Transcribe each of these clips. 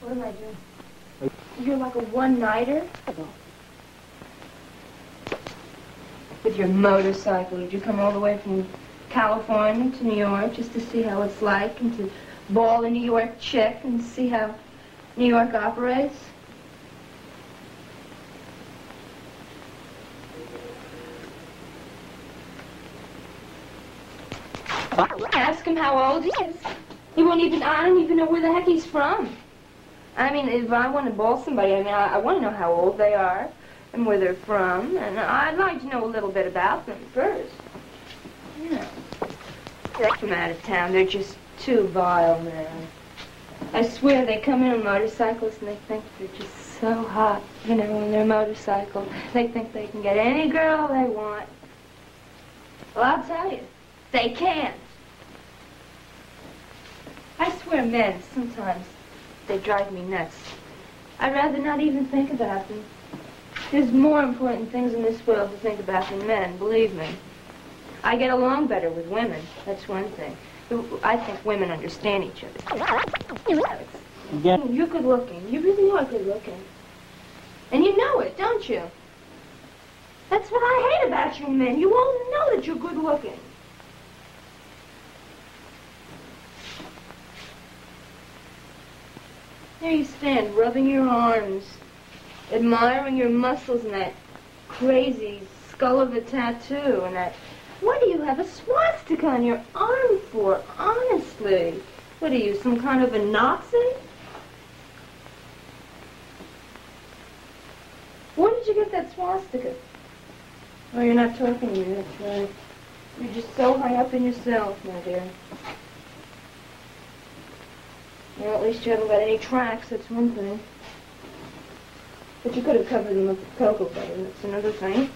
What am I doing? You're like a one-nighter? With your motorcycle. Did you come all the way from California to New York just to see how it's like and to ball a New York chick and see how New York operates? Ask him how old he is. I don't even know where the heck he's from. I mean, if I want to ball somebody, I want to know how old they are and where they're from, and I'd like to know a little bit about them first. You know, from out of town, they're just too vile, man. I swear they come in on motorcycles and they think they're just so hot, you know, on their motorcycle. They think they can get any girl they want. Well, I'll tell you, they can't. I swear men, sometimes, they drive me nuts. I'd rather not even think about them. There's more important things in this world to think about than men, believe me. I get along better with women, that's one thing. I think women understand each other. Yeah. You're good looking. You really are good looking. And you know it, don't you? That's what I hate about you men. You all know that you're good looking. There you stand, rubbing your arms, admiring your muscles and that crazy skull of a tattoo and that... What do you have a swastika on your arm for, honestly? What are you, some kind of a Nazi? Where did you get that swastika? Oh, you're not talking to me, that's right. You're just so high up in yourself, my dear. Well, at least you haven't got any tracks, that's one thing. But you could have covered them with cocoa butter, that's another thing.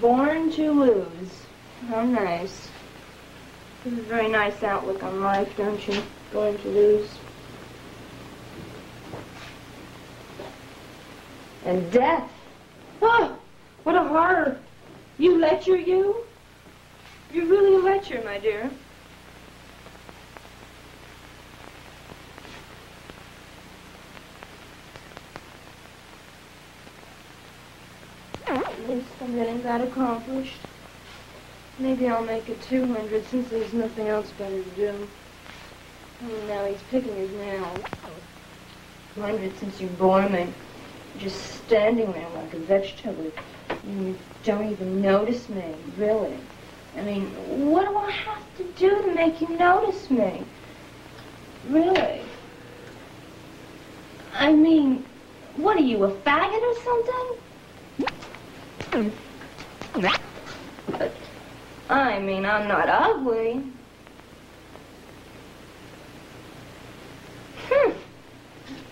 Born to lose. How nice. This is a very nice outlook on life, don't you? Born to lose. And death. Oh, what a horror. You lecher, you? You're really a lecher, my dear. At least I'm getting that accomplished. Maybe I'll make it 200 since there's nothing else better to do. Oh, now he's picking his nails. 200 since you bore me. Just standing there like a vegetable. You don't even notice me, really. I mean, what do I have to do to make you notice me? Really? I mean, what are you, a faggot or something? But, I mean, I'm not ugly.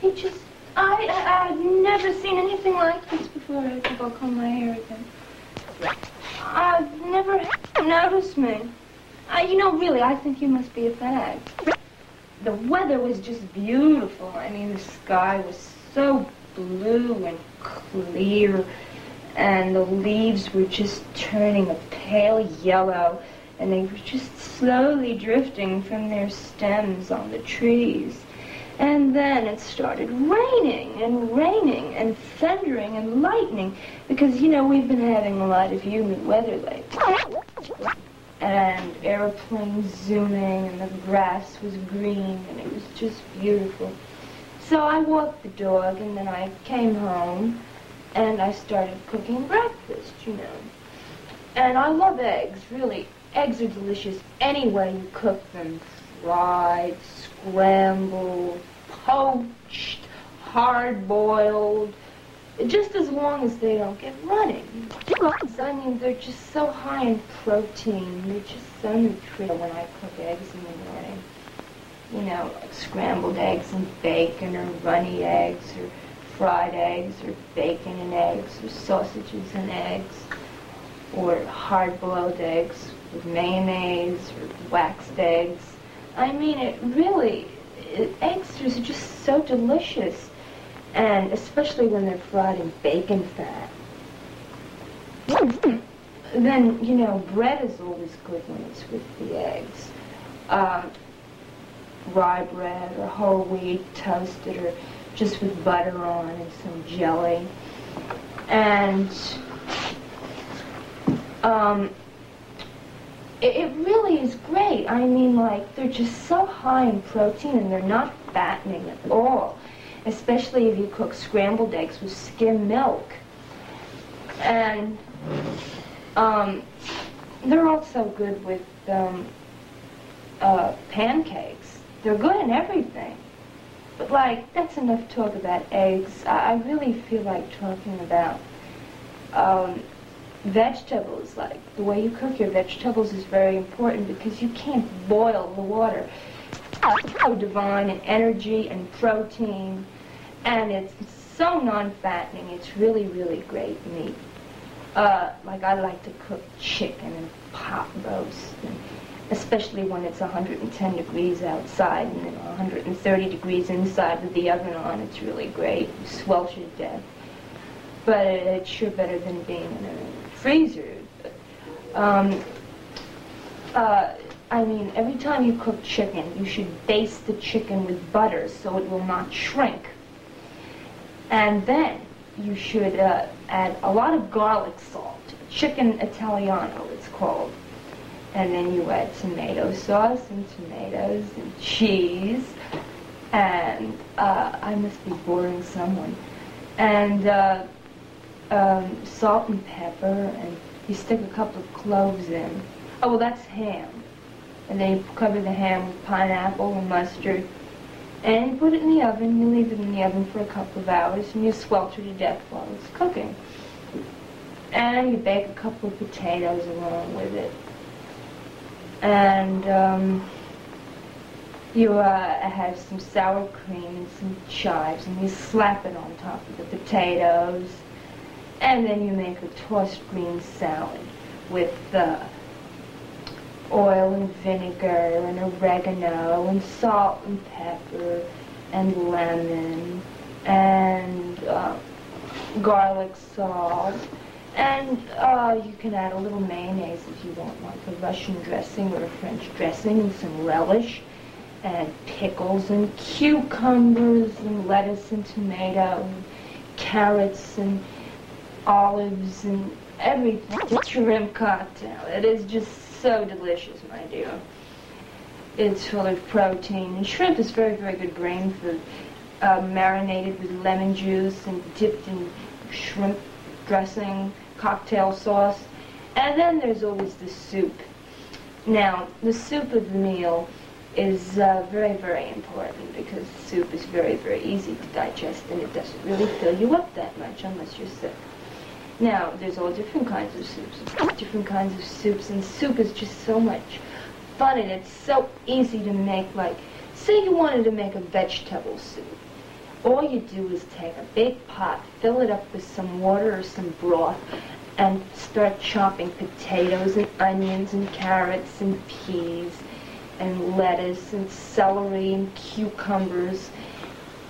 He just... I've never seen anything like this before. I think I'll comb my hair again. I've never noticed me. You know, really, I think you must be a fag. The weather was just beautiful. I mean, the sky was so blue and clear, and the leaves were just turning a pale yellow, and they were just slowly drifting from their stems on the trees. And then it started raining and thundering and lightning because, you know, we've been having a lot of humid weather lately. And airplanes zooming and the grass was green and it was just beautiful. So I walked the dog and then I came home and I started cooking breakfast, you know. And I love eggs, really. Eggs are delicious any way you cook them. Fried, scrambled, poached, hard-boiled, just as long as they don't get running. I mean, they're just so high in protein. They're just so nutritious when I cook eggs in the morning. You know, like scrambled eggs and bacon, or runny eggs, or fried eggs, or bacon and eggs, or sausages and eggs, or hard-boiled eggs with mayonnaise, or waxed eggs. I mean, eggs are just so delicious, and especially when they're fried in bacon fat. Then, you know, bread is always good when it's with the eggs. rye bread or whole wheat toasted or just with butter on and some jelly. And it really is great. I mean, like, they're just so high in protein and they're not fattening at all, especially if you cook scrambled eggs with skim milk. And they're also good with pancakes. They're good in everything. But, like, that's enough talk about eggs. I really feel like talking about vegetables. Like, the way you cook your vegetables is very important because you can't boil the water. It's so divine in energy and protein, and it's so non-fattening. It's really, really great meat. Like, I like to cook chicken and pot roast, and especially when it's 110 degrees outside and 130 degrees inside with the oven on. It's really great. You swelter to death. But it's sure better than being in a freezer. I mean, every time you cook chicken, you should baste the chicken with butter so it will not shrink. And then you should add a lot of garlic salt. Chicken Italiano, it's called. And then you add tomato sauce and tomatoes and cheese. And I must be boring someone. And salt and pepper, and you stick a couple of cloves in. Oh, well, that's ham. And then you cover the ham with pineapple and mustard. And you put it in the oven. You leave it in the oven for a couple of hours, and you swelter to death while it's cooking. And you bake a couple of potatoes along with it. And you have some sour cream and some chives, and you slap it on top of the potatoes. And then you make a tossed green salad with oil and vinegar and oregano and salt and pepper and lemon and garlic salt. And you can add a little mayonnaise if you want, like a Russian dressing or a French dressing, and some relish and pickles and cucumbers and lettuce and tomato and carrots and olives and everything. Shrimp cocktail. It is just so delicious, my dear. It's full of protein. And shrimp is very, very good grain food. Marinated with lemon juice and dipped in shrimp dressing, cocktail sauce. And then there's always the soup. Now, the soup of the meal is very, very important because soup is very, very easy to digest and it doesn't really fill you up that much unless you're sick. Now, there's all different kinds of soups, and soup is just so much fun, and it's so easy to make. Like, say you wanted to make a vegetable soup. All you do is take a big pot, fill it up with some water or some broth, and start chopping potatoes and onions and carrots and peas and lettuce and celery and cucumbers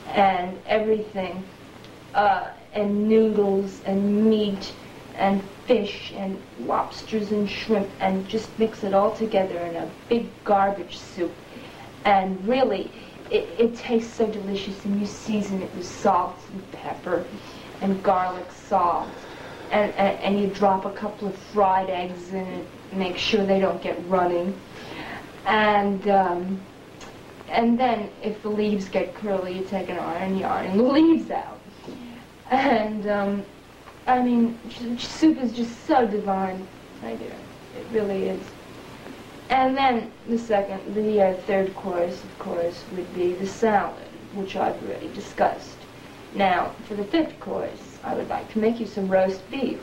and everything. And noodles and meat and fish and lobsters and shrimp, and just mix it all together in a big garbage soup. And really, it tastes so delicious, and you season it with salt and pepper and garlic salt. And you drop a couple of fried eggs in it, make sure they don't get running. And then if the leaves get curly, you take an iron yarn and the leaves out. And, I mean, soup is just so divine, my dear. It really is. And then the third course, of course, would be the salad, which I've already discussed. Now, for the fifth course, I would like to make you some roast beef.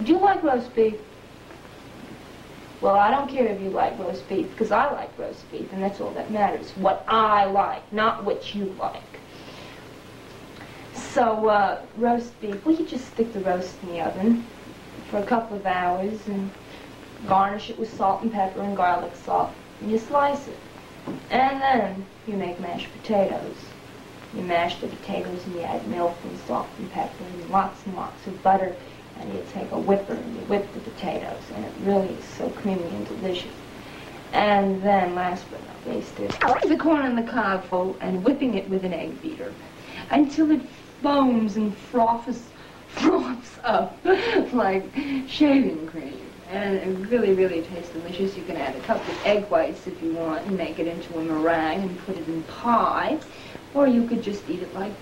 Do you like roast beef? Well, I don't care if you like roast beef, because I like roast beef, and that's all that matters. What I like, not what you like. So, roast beef, well, you just stick the roast in the oven for a couple of hours and garnish it with salt and pepper and garlic salt, and you slice it. And then you make mashed potatoes. You mash the potatoes and you add milk and salt and pepper and lots of butter, and you take a whipper and you whip the potatoes, and it really is so creamy and delicious. And then, last but not least, is the corn on the cob full and whipping it with an egg beater until it foams and froths up like shaving cream. And it really, really tastes delicious. You can add a couple of egg whites if you want and make it into a meringue and put it in pie. Or you could just eat it like